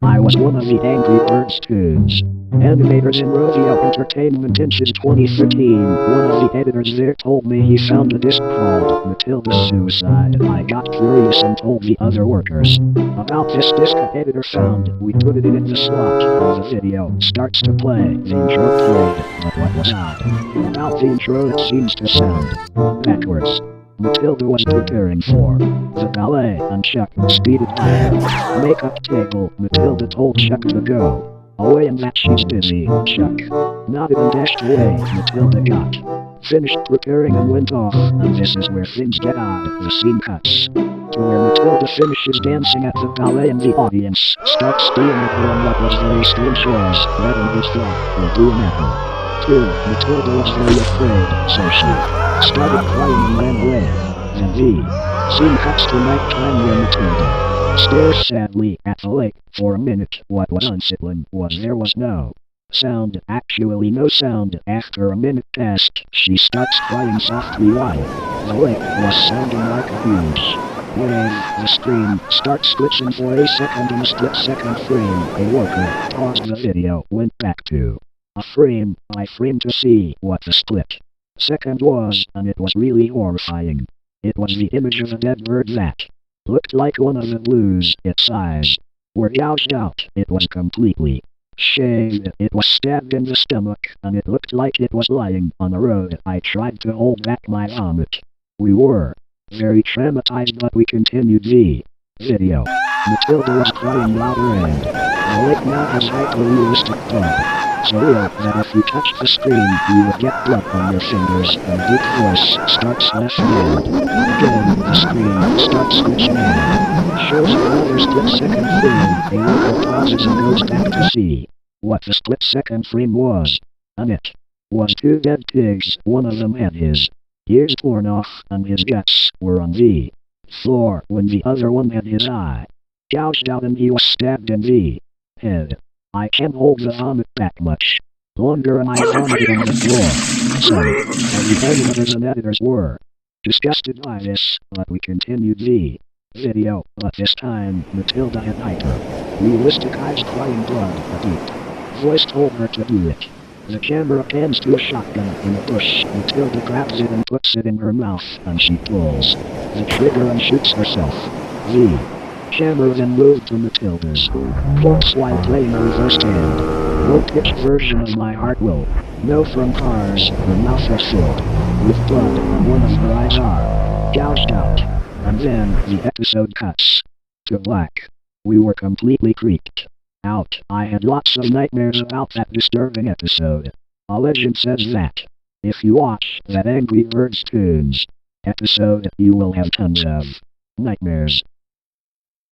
I was one of the Angry Birds Toons animators in Rodeo Entertainment Inches 2013. One of the editors there told me he found a disc called Matilda's Suicide. I got curious and told the other workers about this disc the editor found. We put it in the slot, and the video starts to play. The intro played, but what was odd about the intro, it seems to sound backwards. Matilda was preparing for the ballet, and Chuck speeded by her makeup table. Matilda told Chuck to go away and that she's busy. Chuck nodded and dashed away. Matilda got finished preparing and went off, and this is where things get odd. The scene cuts to where Matilda finishes dancing at the ballet and the audience starts stealing at her on what was very strange shows. Red and his dog were doing at her. 2. Matilda was very afraid, so she started crying and ran away. Then the scene cuts to nighttime where Matilda stares sadly at the lake for a minute. What was unsettling was there was no sound, actually no sound. After a minute passed, she starts crying softly while the lake was sounding like a huge wave. The screen starts glitching for a second. In a split-second frame, a worker paused the video, went back to a frame by frame to see what the split second was, and it was really horrifying. It was the image of a dead bird that looked like one of the blues. Its eyes were gouged out. It was completely shaved. It was stabbed in the stomach, and it looked like it was lying on the road. I tried to hold back my vomit. We were very traumatized, but we continued the video. Matilda was crying louder, and the lake now has hyper-realistic blood. So real that if you touch the screen, you would get blood on your fingers, and deep voice starts laughing and again the screen starts glitching and shows another split-second frame. A worker pauses and goes back to see what the split-second frame was, and it was 2 dead pigs. One of them had his ears torn off, and his guts were on the floor, when the other one had his eye gouged out and he was stabbed in the head. I can't hold the vomit back much longer, and I vomited on the floor. So, the editors and editors were disgusted by this, but we continued the video. But this time, Matilda had hyper-realistic eyes crying blood. A deep voice told her to do it. The camera pans to a shotgun in a bush. Matilda grabs it and puts it in her mouth, and she pulls the trigger and shoots herself. The camera then moved to Matilda's corpse while playing a reversed and low-pitched version of My Heart Will Know from Cars. Her mouth was filled with blood, and one of her eyes are gouged out. And then the episode cuts to black. We were completely creeped out. I had lots of nightmares about that disturbing episode. A legend says that if you watch that Angry Birds Toons episode, you will have tons of nightmares.